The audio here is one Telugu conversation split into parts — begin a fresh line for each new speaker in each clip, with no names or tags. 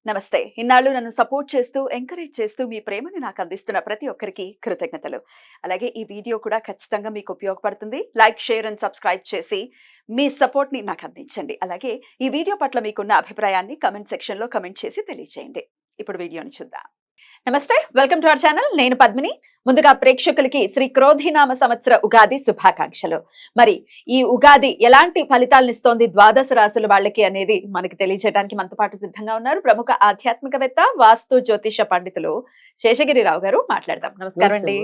నమస్తే. ఇన్నాళ్ళు నన్ను సపోర్ట్ చేస్తూ, ఎంకరేజ్ చేస్తూ మీ ప్రేమని నాకు అందిస్తున్న ప్రతి ఒక్కరికి కృతజ్ఞతలు. అలాగే ఈ వీడియో కూడా ఖచ్చితంగా మీకు ఉపయోగపడుతుంది. లైక్, షేర్ అండ్ సబ్స్క్రైబ్ చేసి మీ సపోర్ట్‌ని నాకు అందించండి. అలాగే ఈ వీడియో పట్ల మీకున్న అభిప్రాయాన్ని కామెంట్ సెక్షన్‌లో కామెంట్ చేసి తెలియజేయండి. ఇప్పుడు వీడియోని చూద్దాం. నమస్తే, వెల్కమ్ టు అవర్ ఛానల్. నేను పద్మిని. ముందుగా ప్రేక్షకులకి శ్రీ క్రోధినామ సంవత్సర ఉగాది శుభాకాంక్షలు. మరి ఈ ఉగాది ఎలాంటి ఫలితాలను ఇస్తోంది ద్వాదశ రాశుల వాళ్ళకి అనేది మనకి తెలియజేయడానికి మనతో పాటు సిద్ధంగా ఉన్నారు ప్రముఖ ఆధ్యాత్మికవేత్త, వాస్తు జ్యోతిష పండితులు శేషగిరిరావు గారు. మాట్లాడదాం. నమస్కారం అండి.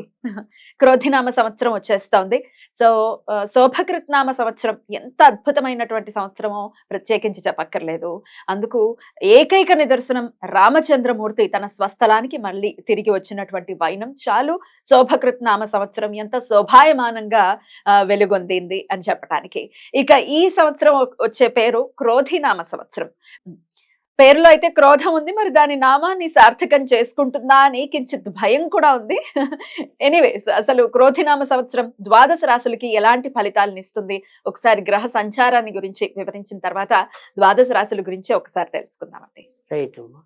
క్రోధినామ సంవత్సరం వచ్చేస్తోంది. సో శోభకృత్నామ సంవత్సరం ఎంత అద్భుతమైనటువంటి సంవత్సరమో ప్రత్యేకించి చెప్పక్కర్లేదు. అందుకు ఏకైక నిదర్శనం రామచంద్రమూర్తి తన స్వస్థలానికి మళ్ళీ తిరిగి వచ్చినటువంటి వైనం చాలు శోభకృత్నామ సంవత్సరం ఎంత శోభాయమానంగా వెలుగొందింది అని చెప్పడానికి. ఇక ఈ సంవత్సరం వచ్చే పేరు క్రోధినామ సంవత్సరం. పేరులో అయితే క్రోధం ఉంది, మరి దాని నామాన్ని సార్థకం చేసుకుంటుందా అని కించిత్ భయం కూడా ఉంది. ఎనీవేస్, అసలు క్రోధినామ సంవత్సరం ద్వాదశ రాశులకి ఎలాంటి ఫలితాలను ఇస్తుంది ఒకసారి గ్రహ సంచారాన్ని గురించి వివరించిన తర్వాత ద్వాదశ రాశుల గురించి ఒకసారి తెలుసుకుందామండి.
రైట్ అమ్మా.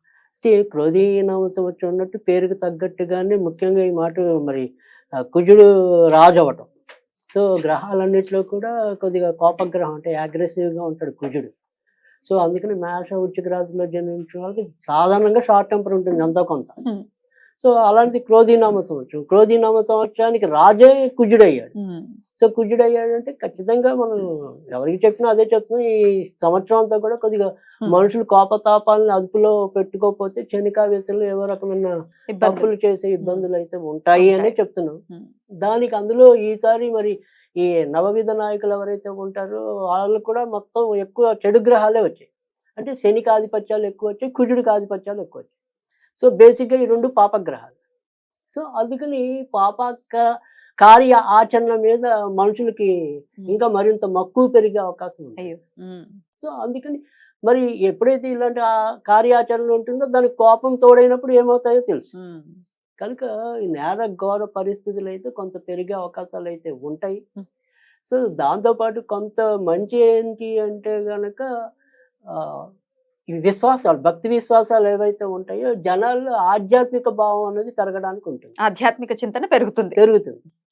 క్రోధీనామ సంవత్సరం ఉన్నట్టు పేరుకు తగ్గట్టుగానే ముఖ్యంగా ఈ మాట మరి కుజుడు రాజు అవ్వటం. సో గ్రహాలన్నింటిలో కూడా కొద్దిగా కోపగ్రహం, అంటే అగ్రెసివ్గా ఉంటాడు కుజుడు. సో అందుకని మేష వృశ్చిక రాశిలో జన్మించిన వాళ్ళకి సాధారణంగా షార్ట్ టెంపర్ ఉంటుంది ఎంతో కొంత. సో అలాంటి క్రోధీనామ సంవత్సరం, క్రోధీనామ సంవత్సరానికి రాజే కుజుడయ్యాడు. సో కుజుడయ్యాడంటే ఖచ్చితంగా మనం ఎవరికి చెప్పినా అదే చెప్తున్నాం. ఈ సంవత్సరం అంతా కూడా కొద్దిగా మనుషులు కోపతాపాలను అదుపులో పెట్టుకోకపోతే క్షణికావేశంలో ఏవో రకమైన తప్పులు చేసే ఇబ్బందులు అయితే ఉంటాయి అనే చెప్తున్నాం. దానికి అందులో ఈసారి మరి ఈ నవవిధ నాయకులు ఎవరైతే ఉంటారో వాళ్ళు కూడా మొత్తం ఎక్కువ చెడు గ్రహాలే వచ్చాయి. అంటే శనికి ఆధిపత్యాలు ఎక్కువ వచ్చాయి, కుజుడికి ఆధిపత్యాలు ఎక్కువ వచ్చాయి. సో బేసిక్గా ఈ రెండు పాపగ్రహాలు. సో అందుకని కార్య ఆచరణ మీద మనుషులకి ఇంకా మరింత మక్కువ పెరిగే అవకాశం ఉంది. సో అందుకని మరి ఎప్పుడైతే ఇలాంటి కార్యాచరణ ఉంటుందో దానికి కోపం తోడైనప్పుడు ఏమవుతాయో తెలుసు. కనుక ఈ నేర ఘోర పరిస్థితులు అయితే కొంత పెరిగే అవకాశాలు అయితే ఉంటాయి. సో దాంతోపాటు కొంత మంచి ఏంటి అంటే గనక ఈ విశ్వాసాలు, భక్తి విశ్వాసాలు ఏవైతే ఉంటాయో జనాల్లో ఆధ్యాత్మిక భావం అనేది పెరగడానికి ఉంటుంది.
ఆధ్యాత్మిక చింతన పెరుగుతుంది.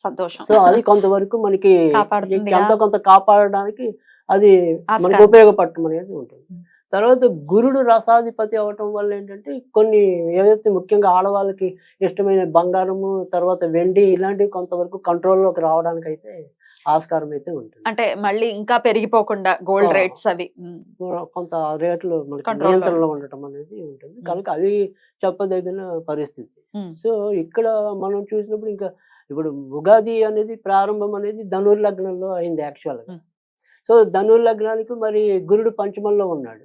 సంతోషం.
సో అది కొంతవరకు మనకి ఎంతో కొంత కాపాడడానికి అది మనకు ఉపయోగపడటం అనేది ఉంటుంది. తర్వాత గురుడు రసాధిపతి అవటం వల్ల ఏంటంటే కొన్ని ఏదైతే ముఖ్యంగా ఆడవాళ్ళకి ఇష్టమైన బంగారము, తర్వాత వెండి ఇలాంటివి కొంతవరకు కంట్రోల్లోకి రావడానికి అయితే ఆస్కారం అయితే ఉంటుంది.
అంటే మళ్ళీ ఇంకా పెరిగిపోకుండా గోల్డ్ రేట్స్ అవి
కొంత రేట్లు మనకి నియంత్రణలో ఉండటం అనేది ఉంటుంది. కనుక అవి చెప్పదగిన పరిస్థితి. సో ఇక్కడ మనం చూసినప్పుడు ఇంకా ఇప్పుడు ఉగాది అనేది ప్రారంభం అనేది ధనుర్ లగ్నంలో అయింది యాక్చువల్గా. సో ధనుర్ లగ్నానికి మరి గురుడు పంచమంలో ఉన్నాడు.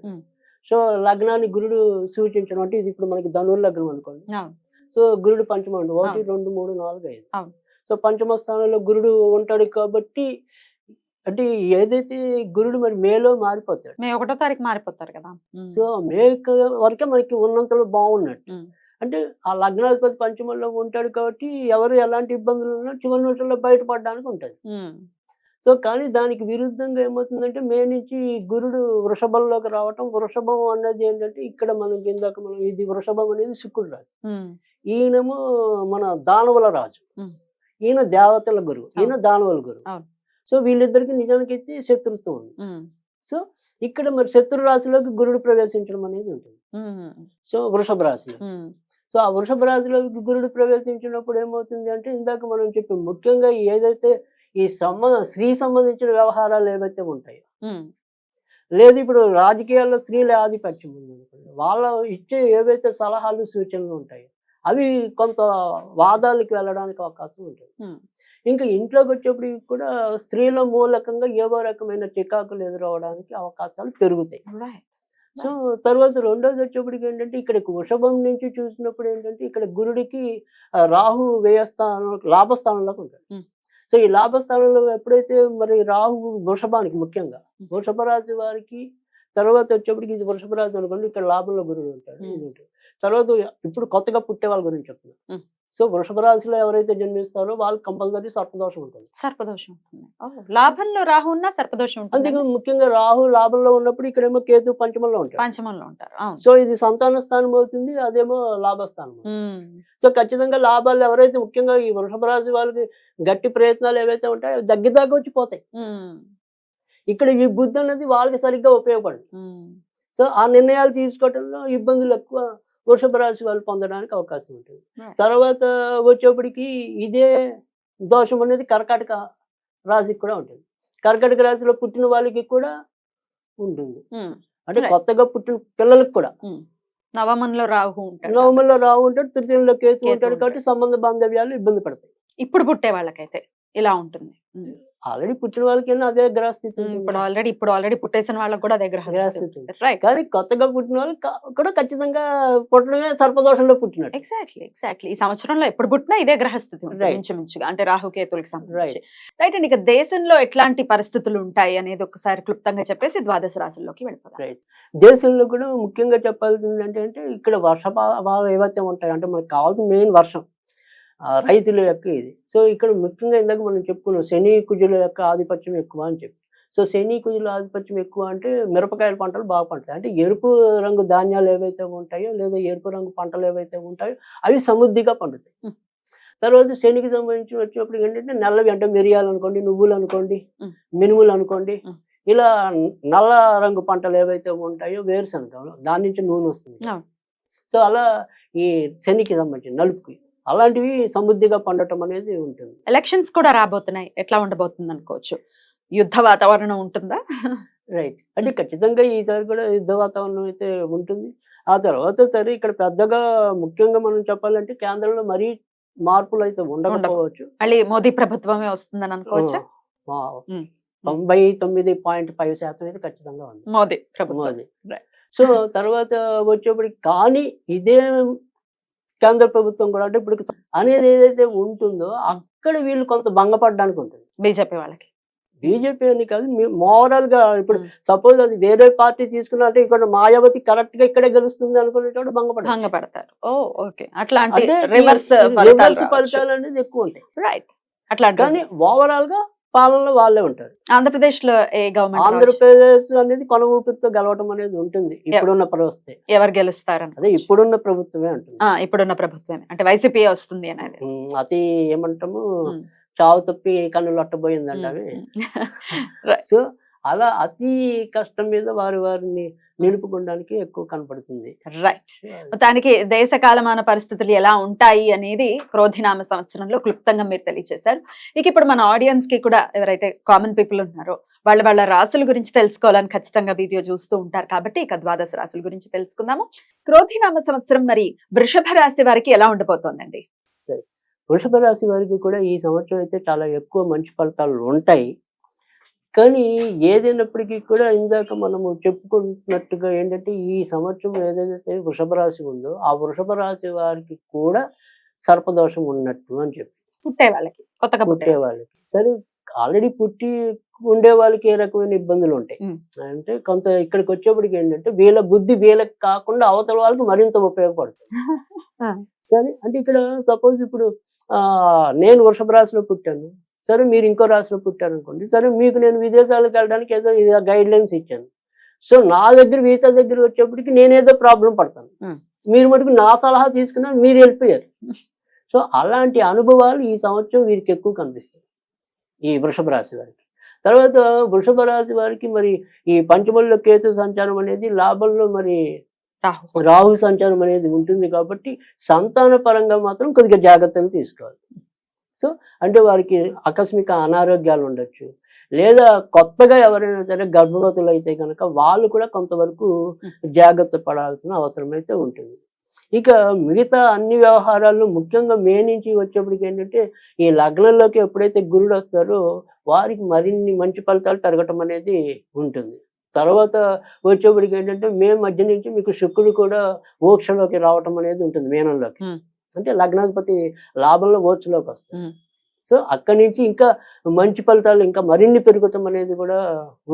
సో లగ్నాన్ని గురుడు సూచించడం అంటే ఇది ఇప్పుడు మనకి ధనుర్ లగ్నం అనుకోండి. సో గురుడు పంచమం 1, 2, 3, 4, 5. సో పంచమ స్థానంలో గురుడు ఉంటాడు కాబట్టి అంటే ఏదైతే గురుడు మరి మేలో మారిపోతాడు.
మే 1వ తారీఖు మారిపోతారు కదా.
సో మే వరకే మనకి ఉన్నంతలో బాగున్నట్టు. అంటే ఆ లగ్నాధిపతి పంచమంలో ఉంటాడు కాబట్టి ఎవరు ఎలాంటి ఇబ్బందులు ఉన్నా చివరి నిమిషంలో బయటపడడానికి ఉంటుంది. సో కానీ దానికి విరుద్ధంగా ఏమవుతుందంటే మే నుంచి గురుడు వృషభంలోకి రావటం. వృషభం అనేది ఏంటంటే ఇక్కడ మనకి ఇందాక మనం ఇది వృషభం అనేది శుక్రుడు రాజు, ఈయనేమో మన దానవుల రాజు, ఈయన దేవతల గురువు, ఈయన దానవుల గురువు. సో వీళ్ళిద్దరికి నిజానికైతే శత్రుత్వం ఉంది. సో ఇక్కడ మరి శత్రు రాశిలోకి గురుడు ప్రవేశించడం అనేది ఉంటుంది. సో వృషభ రాశిలో. సో ఆ వృషభ రాశిలోకి గురుడు ప్రవేశించినప్పుడు ఏమవుతుంది అంటే ఇందాక మనం చెప్పాం ముఖ్యంగా ఏదైతే ఈ స్త్రీ సంబంధించిన వ్యవహారాలు ఏవైతే ఉంటాయో, లేదు ఇప్పుడు రాజకీయాల్లో స్త్రీల ఆధిపత్యం ఉంది, వాళ్ళ ఇచ్చే ఏవైతే సలహాలు సూచనలు ఉంటాయో అవి కొంత వాదాలకు వెళ్ళడానికి అవకాశం ఉంటుంది. ఇంకా ఇంట్లోకి వచ్చేప్పుడు కూడా స్త్రీల మూలకంగా ఏవో రకమైన చికాకులు ఎదురవడానికి అవకాశాలు పెరుగుతాయి. సో తర్వాత రెండోది వచ్చేప్పటికి ఏంటంటే ఇక్కడ వృషభం నుంచి చూసినప్పుడు ఏంటంటే ఇక్కడ గురుడికి రాహు వ్యయస్థానం లాభస్థానంలోకి ఉంటాడు. సో ఈ లాభస్థానంలో ఎప్పుడైతే మరి రాహు వృషభానికి ముఖ్యంగా వృషభ రాశి వారికి తర్వాత వచ్చేప్పటికి ఇది వృషభ రాశి అనుకోండి, ఇక్కడ లాభంలో గురుడు ఉంటాడు. ఇది ఉంటుంది. తర్వాత ఇప్పుడు కొత్తగా పుట్టే వాళ్ళ గురించి చెప్తున్నాను. సో వృషభ రాశిలో ఎవరైతే జన్మిస్తారో వాళ్ళు కంపల్సరీ సర్పదోషం ఉంటుంది.
సర్పదోషం ఉంటుంది. లాభంలో రాహు ఉన్నా సర్పదోషం ఉంటుంది.
అందుకే ముఖ్యంగా రాహు లాభంలో ఉన్నప్పుడు ఇక్కడేమో కేతు పంచమంలో ఉంటారు.
పంచమంలో ఉంటారు. అవును.
సో ఇది సంతాన స్థానం అవుతుంది, అదేమో లాభస్థానం. సో ఖచ్చితంగా లాభాలు ఎవరైతే ముఖ్యంగా ఈ వృషభ రాశి వాళ్ళకి గట్టి ప్రయత్నాలు ఏవైతే ఉంటాయో అవి దగ్గర వచ్చి పోతాయి. ఇక్కడ ఈ బుద్ధి అనేది వాళ్ళకి సరిగ్గా ఉపయోగపడదు. సో ఆ నిర్ణయాలు తీసుకోవడంలో ఇబ్బందులు ఎక్కువ వృషభ రాశి వాళ్ళు పొందడానికి అవకాశం ఉంటుంది. తర్వాత వచ్చేప్పటికి ఇదే దోషం అనేది కర్కాటక రాశికి కూడా ఉంటుంది. కర్కాటక రాశిలో పుట్టిన వాళ్ళకి కూడా ఉంటుంది. అంటే కొత్తగా పుట్టిన పిల్లలకు కూడా
నవమంలో రాహు ఉంటాడు.
నవమంలో రాహు ఉంటాడు, తృతీయంలో కేతు ఉంటాడు. కాబట్టి సంబంధ బాంధవ్యాలు ఇబ్బంది పడతాయి.
ఇప్పుడు పుట్టే వాళ్ళకైతే ఇలా ఉంటుంది.
ఆల్రెడీ పుట్టిన వాళ్ళకి అదే గ్రహస్థితి.
ఇప్పుడు ఆల్రెడీ పుట్టేసిన వాళ్ళకి కూడా అదే గ్రహస్థితి.
కానీ కొత్తగా పుట్టిన వాళ్ళకి కూడా ఖచ్చితంగా పుట్టడమే సర్పదోషంలో పుట్టినట్టు.
ఎగ్జాక్ట్లీ ఈ సంవత్సరంలో ఎప్పుడు పుట్టినా ఇదే గ్రహస్థితి ఇంచుమించుగా, అంటే రాహుకేతులకు సంబంధించి. రైట్ అండి. ఇక దేశంలో ఎట్లాంటి పరిస్థితులు ఉంటాయి అనేది ఒకసారి క్లుప్తంగా చెప్పేసి ద్వాదశ రాశుల్లోకి వెళ్ళిపోతాం.
రైట్. దేశంలో కూడా ముఖ్యంగా చెప్పాల్సింది అంటే ఇక్కడ వర్షపాతాలు ఏవైతే ఉంటాయి అంటే మనకు కావాల్సిన మెయిన్ వర్షం, రైతుల యొక్క ఇది. సో ఇక్కడ ముఖ్యంగా ఇందాక మనం చెప్పుకున్నాం శని కుజుల యొక్క ఆధిపత్యం ఎక్కువ అని చెప్పి. సో శని కుజుల ఆధిపత్యం ఎక్కువ అంటే మిరపకాయల పంటలు బాగా పండుతాయి. అంటే ఎరుపు రంగు ధాన్యాలు ఏవైతే ఉంటాయో లేదా ఎరుపు రంగు పంటలు ఏవైతే ఉంటాయో అవి సమృద్ధిగా పండుతాయి. తర్వాత శనికి సంబంధించి వచ్చినప్పుడు ఏంటంటే నల్లవి అంటే మిరియాలు అనుకోండి, నువ్వులు అనుకోండి, మినుములు అనుకోండి, ఇలా నల్ల రంగు పంటలు ఏవైతే ఉంటాయో వేరుశనగ దాని నుంచి నూనె వస్తుంది. సో అలా ఈ శనికి సంబంధించి నలుపుకి అలాంటివి సమృద్ధిగా పండటం అనేది ఉంటుంది.
ఎలక్షన్స్ కూడా రాబోతున్నాయి, ఎట్లా ఉండబోతుంది అనుకోవచ్చు? యుద్ధ వాతావరణం ఉంటుందా?
రైట్. అంటే ఖచ్చితంగా ఈసారి కూడా యుద్ధ వాతావరణం అయితే ఉంటుంది. ఆ తర్వాత సరే ఇక్కడ పెద్దగా ముఖ్యంగా మనం చెప్పాలంటే కేంద్రంలో మరీ మార్పులు అయితే ఉండకపోవచ్చు.
మళ్ళీ మోదీ ప్రభుత్వమే వస్తుందని అనుకోవచ్చా?
99.5% అయితే ఖచ్చితంగా ఉంది
మోదీ ప్రభుత్వం.
సో తర్వాత వచ్చేప్పటికి కానీ ఇదే కేంద్ర ప్రభుత్వం కూడా అంటే ఇప్పుడు అనేది ఏదైతే ఉంటుందో అక్కడ వీళ్ళు కొంత భంగపడడానికి ఉంటుంది
బీజేపీ వాళ్ళకి.
బీజేపీ అని కాదు, మోరల్ గా ఇప్పుడు సపోజ్ అది వేరే పార్టీ తీసుకున్నా అంటే ఇక్కడ మాయావతి కరెక్ట్ గా ఇక్కడే గెలుస్తుంది అనుకునేటప్పుడు
భంగపడతారు. అట్లాంటి
రివర్స్ ఫలితాలు అనేది ఎక్కువ ఉంటాయి.
రైట్. అట్లా
కానీ ఓవరాల్ గా పాలనలో వాళ్ళే ఉంటారు.
ఆంధ్రప్రదేశ్ లో ఏ గవర్నమెంట్?
ఆంధ్రప్రదేశ్ అనేది కొన ఊపిరితో గెలవటం అనేది ఉంటుంది. ఇప్పుడున్న పరిస్థితి
ఎవరు గెలుస్తారు?
అదే ఇప్పుడున్న ప్రభుత్వమే ఉంటుంది.
ఇప్పుడున్న ప్రభుత్వమే అంటే వైసీపీ వస్తుంది అనేది.
అది ఏమంటాము, చావు తప్పి కన్నులు అట్టబోయిందండి అవి. సో అలా అతి కష్టం మీద వారిని నిలుపుకోవడానికి ఎక్కువ కనపడుతుంది.
రైట్. మొత్తానికి దేశ కాలమాన పరిస్థితులు ఎలా ఉంటాయి అనేది క్రోధినామ సంవత్సరంలో క్లుప్తంగా మీరు తెలియజేశారు. ఇక ఇప్పుడు మన ఆడియన్స్ కి కూడా ఎవరైతే కామన్ పీపుల్ ఉన్నారో వాళ్ళ రాశుల గురించి తెలుసుకోవాలని ఖచ్చితంగా వీడియో చూస్తూ ఉంటారు కాబట్టి ఇక ద్వాదశ రాశుల గురించి తెలుసుకుందాము. క్రోధినామ సంవత్సరం మరి వృషభ రాశి వారికి ఎలా ఉండబోతోందండి?
వృషభ రాశి వారికి కూడా ఈ సంవత్సరం అయితే చాలా ఎక్కువ మంచి ఫలితాలు ఉంటాయి. కానీ ఏదైనప్పటికీ కూడా ఇందాక మనము చెప్పుకుంటున్నట్టుగా ఏంటంటే ఈ సంవత్సరం ఏదైతే వృషభ రాశి ఉందో ఆ వృషభ రాశి వారికి కూడా సర్పదోషం ఉన్నట్టు అని చెప్పి
పుట్టే వాళ్ళకి, కొత్తగా
పుట్టే వాళ్ళకి. సరే ఆల్రెడీ పుట్టి ఉండే వాళ్ళకి ఏ రకమైన ఇబ్బందులు ఉంటాయి అంటే కొంత ఇక్కడికి వచ్చేప్పటికి ఏంటంటే వీళ్ళ బుద్ధి వీళ్ళకి కాకుండా అవతల వాళ్ళకి మరింత ఉపయోగపడుతుంది. సరే అంటే ఇక్కడ సపోజ్ ఇప్పుడు నేను వృషభ రాశిలో పుట్టాను, సరే మీరు ఇంకో రాశిలో పుట్టారనుకోండి, సరే మీకు నేను విదేశాలకు వెళ్ళడానికి ఏదో గైడ్ లైన్స్ ఇచ్చాను. సో నా దగ్గర వీసా దగ్గర వచ్చేప్పటికి నేనేదో ప్రాబ్లం పడతాను, మీరు మటుకు నా సలహా తీసుకున్నారు, మీరు వెళ్ళిపోయారు. సో అలాంటి అనుభవాలు ఈ సంవత్సరం వీరికి ఎక్కువ కనిపిస్తాయి ఈ వృషభ రాశి వారికి. తర్వాత వృషభ రాశి వారికి మరి ఈ పంచమంలో కేతు సంచారం అనేది, లాభంలో మరి రాహు సంచారం అనేది ఉంటుంది కాబట్టి సంతాన పరంగా మాత్రం కొద్దిగా జాగ్రత్తలు తీసుకోవాలి. సో అంటే వారికి ఆకస్మిక అనారోగ్యాలు ఉండొచ్చు, లేదా కొత్తగా ఎవరైనా సరే గర్భవతులు అయితే కనుక వాళ్ళు కూడా కొంతవరకు జాగ్రత్త పడాల్సిన అవసరం అయితే ఉంటుంది. ఇక మిగతా అన్ని వ్యవహారాల్లో ముఖ్యంగా మే నుంచి వచ్చేప్పటికి ఏంటంటే ఈ లగ్నంలోకి ఎప్పుడైతే గురుడు వస్తారో వారికి మరిన్ని మంచి ఫలితాలు పెరగటం అనేది ఉంటుంది. తర్వాత వచ్చేప్పటికి ఏంటంటే మే మధ్య నుంచి మీకు శుక్రుడు కూడా మోక్షలోకి రావటం అనేది ఉంటుంది మీనంలోకి. అంటే లగ్నాధిపతి లాభంలో ఓర్చులోకి వస్తాడు. సో అక్కడి నుంచి ఇంకా మంచి ఫలితాలు ఇంకా మరిన్ని పెరుగుతాం అనేది కూడా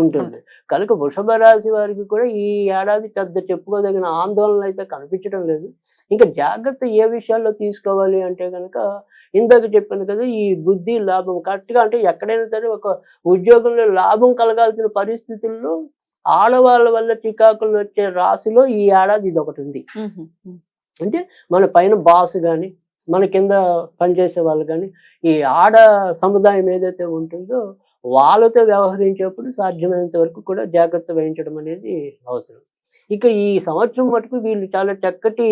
ఉంటుంది. కనుక వృషభ రాశి వారికి కూడా ఈ ఏడాది పెద్ద చెప్పుకోదగిన ఆందోళన అయితే కనిపించడం లేదు. ఇంకా జాగ్రత్త ఏ విషయాల్లో తీసుకోవాలి అంటే కనుక ఇందాక చెప్పాను కదా, ఈ బుద్ధి లాభం కరెక్ట్గా అంటే ఎక్కడైనా సరే ఒక ఉద్యోగంలో లాభం కలగాల్సిన పరిస్థితుల్లో ఆడవాళ్ళ వల్ల చికాకులు వచ్చే రాశిలో ఈ ఏడాది ఇది ఒకటి ఉంది. అంటే మన పైన బాస్ కానీ మన కింద పనిచేసే వాళ్ళు కానీ ఈ ఆడ సముదాయం ఏదైతే ఉంటుందో వాళ్ళతో వ్యవహరించేప్పుడు సాధ్యమైనంత వరకు కూడా జాగ్రత్త వహించడం అనేది అవసరం. ఇక ఈ సంవత్సరం మటుకు వీళ్ళు చాలా చక్కటి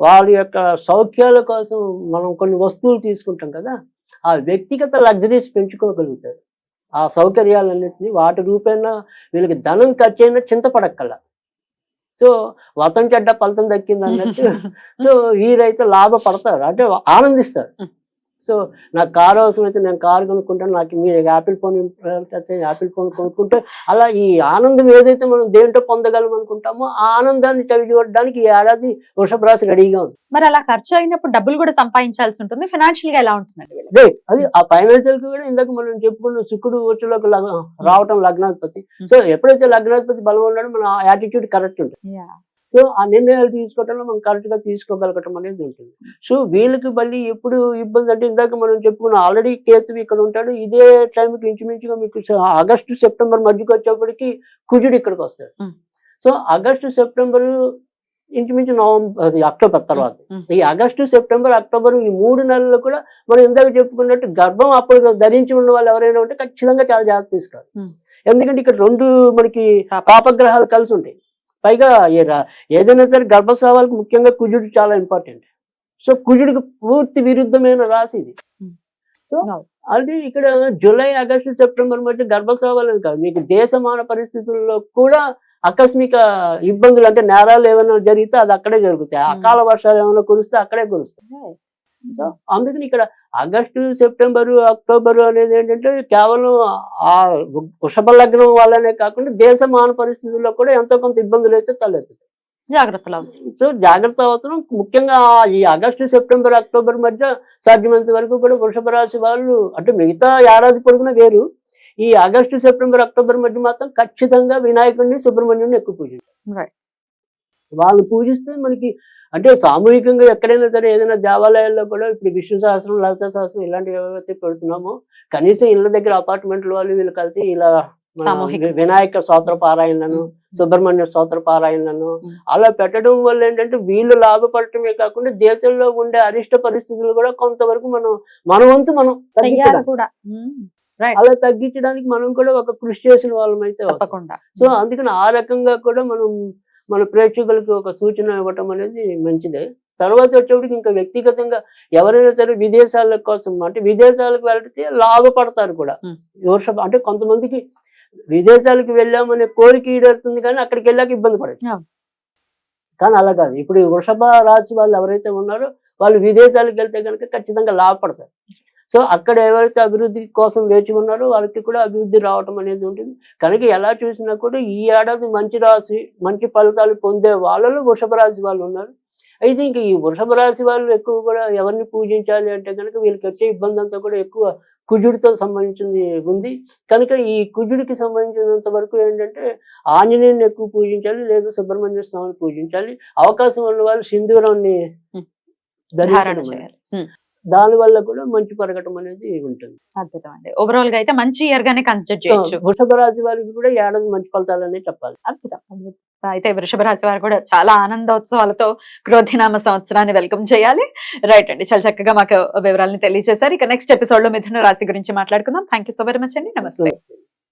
వాళ్ళ యొక్క సౌఖ్యాల కోసం మనం కొన్ని వస్తువులు తీసుకుంటాం కదా, ఆ వ్యక్తిగత లగ్జరీస్ పెంచుకోగలుగుతారు. ఆ సౌకర్యాలన్నింటినీ వాటి రూపేణా వీళ్ళకి ధనం ఖర్చు అయినా చింతపడక్కల. సో వతం చెడ్డ ఫలితం దక్కింది అన్నట్టు. సో వీరైతే లాభపడతారు, అంటే ఆనందిస్తారు. సో నాకు కారు అవసరం అయితే నేను కారు కొనుక్కుంటాను, నాకు మీరు యాపిల్ ఫోన్ యాపిల్ ఫోన్ కొనుక్కుంటే అలా ఈ ఆనందం ఏదైతే మనం దేంట్లో పొందగలం అనుకుంటామో ఆ ఆనందాన్ని చవి చూడడానికి ఈ ఏడాది వృషభ రాశి రెడీగా ఉంది.
మరి అలా ఖర్చు అయినప్పుడు డబ్బులు కూడా సంపాదించాల్సి ఉంటుంది. ఫైనాన్షియల్ గా ఎలా ఉంటుందండి?
రైట్, అది ఆ ఫైనాన్షియల్ కి కూడా ఇందాక మనం చెప్పుకున్న శుక్రుడు వచ్చేలోకి రావటం లగ్నాధిపతి. సో ఎప్పుడైతే లగ్నాధిపతి బలం ఉన్నాడో మన యాటిట్యూడ్ కరెక్ట్ ఉంటుంది. సో ఆ నిర్ణయాలు తీసుకోవటంలో మనం కరెక్ట్ గా తీసుకోగలగటం అనేది ఉంటుంది. సో వీళ్ళకి మళ్ళీ ఎప్పుడు ఇబ్బంది అంటే ఇందాక మనం చెప్పుకున్న ఆల్రెడీ కేసు ఇక్కడ ఉంటాడు. ఇదే టైంకి ఇంచుమించుగా మీకు ఆగస్టు సెప్టెంబర్ మధ్యకి వచ్చేప్పటికి కుజుడు ఇక్కడికి వస్తాడు. సో ఆగస్టు సెప్టెంబర్ ఇంచుమించు నవంబర్ అది అక్టోబర్ తర్వాత ఈ ఆగస్టు సెప్టెంబర్ అక్టోబర్ ఈ 3 నెలలు కూడా మనం ఇందాక చెప్పుకున్నట్టు గర్భం అప్పుడు ధరించి ఉన్న వాళ్ళు ఎవరైనా ఉంటే ఖచ్చితంగా చాలా జాగ్రత్త తీసుకోవాలి. ఎందుకంటే ఇక్కడ 2 మనకి పాపగ్రహాలు కలిసి ఉంటాయి. పైగా ఏదైనా సరే గర్భస్రావాలకు ముఖ్యంగా కుజుడు చాలా ఇంపార్టెంట్. సో కుజుడికి పూర్తి విరుద్ధమైన రాశి ఇది. సో అది ఇక్కడ జూలై ఆగస్టు సెప్టెంబర్ మధ్య గర్భస్రావాలని కాదు, మీకు దేశమాన పరిస్థితుల్లో కూడా ఆకస్మిక ఇబ్బందులు అంటే నేరాలు ఏమైనా జరిగితే అది అక్కడే జరుగుతాయి. అకాల వర్షాలు ఏమైనా కురిస్తే అక్కడే కురుస్తాయి. సో అందుకని ఇక్కడ ఆగస్టు సెప్టెంబరు అక్టోబరు అనేది ఏంటంటే కేవలం ఆ వృషభ లగ్నం వల్లనే కాకుండా దేశమాన పరిస్థితుల్లో కూడా ఎంతో కొంత ఇబ్బందులు అయితే తలెత్తుతాయి.
జాగ్రత్తలు అవసరం.
సో జాగ్రత్త అవసరం. ముఖ్యంగా ఈ ఆగస్టు సెప్టెంబర్ అక్టోబర్ మధ్య సాధ్యమైనంత వరకు కూడా వృషభ రాశి వాళ్ళు అంటే మిగతా ఏడాది పొడుగున వేరు, ఈ ఆగస్టు సెప్టెంబర్ అక్టోబర్ మధ్య మాత్రం ఖచ్చితంగా వినాయకుడిని సుబ్రహ్మణ్యుడిని ఎక్కువ పూజించారు. వాళ్ళు పూజిస్తే మనకి అంటే సామూహికంగా ఎక్కడైనా సరే ఏదైనా దేవాలయాల్లో కూడా ఇప్పుడు విష్ణు సహస్రం లలిత సహస్రం ఇలాంటివి ఏవైతే పెడుతున్నామో కనీసం ఇళ్ళ దగ్గర అపార్ట్మెంట్ల వాళ్ళు వీళ్ళు కలిసి ఇలా వినాయక స్తోత్ర పారాయణలను సుబ్రహ్మణ్య స్తోత్ర పారాయణలను అలా పెట్టడం వల్ల ఏంటంటే వీళ్ళు లాభపడటమే కాకుండా దేశంలో ఉండే అరిష్ట పరిస్థితులు కూడా కొంతవరకు మన వంతు మనం అలా తగ్గించడానికి మనం కూడా ఒక కృషి చేసిన వాళ్ళం అయితే తప్పకుండా. సో అందుకని ఆ రకంగా కూడా మనం మన ప్రేక్షకులకు ఒక సూచన ఇవ్వటం అనేది మంచిదే. తర్వాత వచ్చేప్పటికి ఇంకా వ్యక్తిగతంగా ఎవరైనా సరే విదేశాల కోసం అంటే విదేశాలకు వెళ్తే లాభపడతారు కూడా. వృషభ అంటే కొంతమందికి విదేశాలకు వెళ్ళామనే కోరిక ఈడేరుతుంది కానీ అక్కడికి వెళ్ళాక ఇబ్బంది పడదు. కానీ అలా కాదు, ఇప్పుడు వృషభ రాశి వాళ్ళు ఎవరైతే ఉన్నారో వాళ్ళు విదేశాలకు వెళ్తే కనుక ఖచ్చితంగా లాభపడతారు. సో అక్కడ ఎవరైతే అభివృద్ధి కోసం వేచి ఉన్నారో వాళ్ళకి కూడా అభివృద్ధి రావటం అనేది ఉంటుంది. కనుక ఎలా చూసినా కూడా ఈ ఏడాది మంచి రాశి మంచి ఫలితాలు పొందే వాళ్ళలో వృషభ రాశి వాళ్ళు ఉన్నారు. అయితే ఇంకా ఈ వృషభ రాశి వాళ్ళు ఎక్కువ కూడా ఎవరిని పూజించాలి అంటే కనుక వీళ్ళకి వచ్చే ఇబ్బంది అంతా కూడా ఎక్కువ కుజుడితో సంబంధించింది ఉంది. కనుక ఈ కుజుడికి సంబంధించినంత వరకు ఏంటంటే ఆంజనేయుని ఎక్కువ పూజించాలి, లేదా సుబ్రహ్మణ్య స్వామిని పూజించాలి. అవకాశం ఉన్న వాళ్ళు సింధూరాన్ని ధరించాలి. దాని వల్ల కూడా మంచి పెరగటం అనేది ఉంటుంది.
అద్భుతం అండి. ఓవరాల్ గా అయితే మంచి ఇయర్ గానే కన్సిడర్ చేయొచ్చు.
వృషభ రాశి వారికి కూడా ఏడాది మంచి ఫలితాలనే చెప్పాలి.
అద్భుతం. అయితే వృషభ రాశి వారు కూడా చాలా ఆనందోత్సవాలతో క్రోధినామ సంవత్సరాన్ని వెల్కమ్ చేయాలి. రైట్ అండి, చాలా చక్కగా మాకు వివరాలను తెలియజేశారు. ఇక నెక్స్ట్ ఎపిసోడ్ లో మిథున రాశి గురించి మాట్లాడుకుందాం. Thank you so very much అండి. నమస్తే.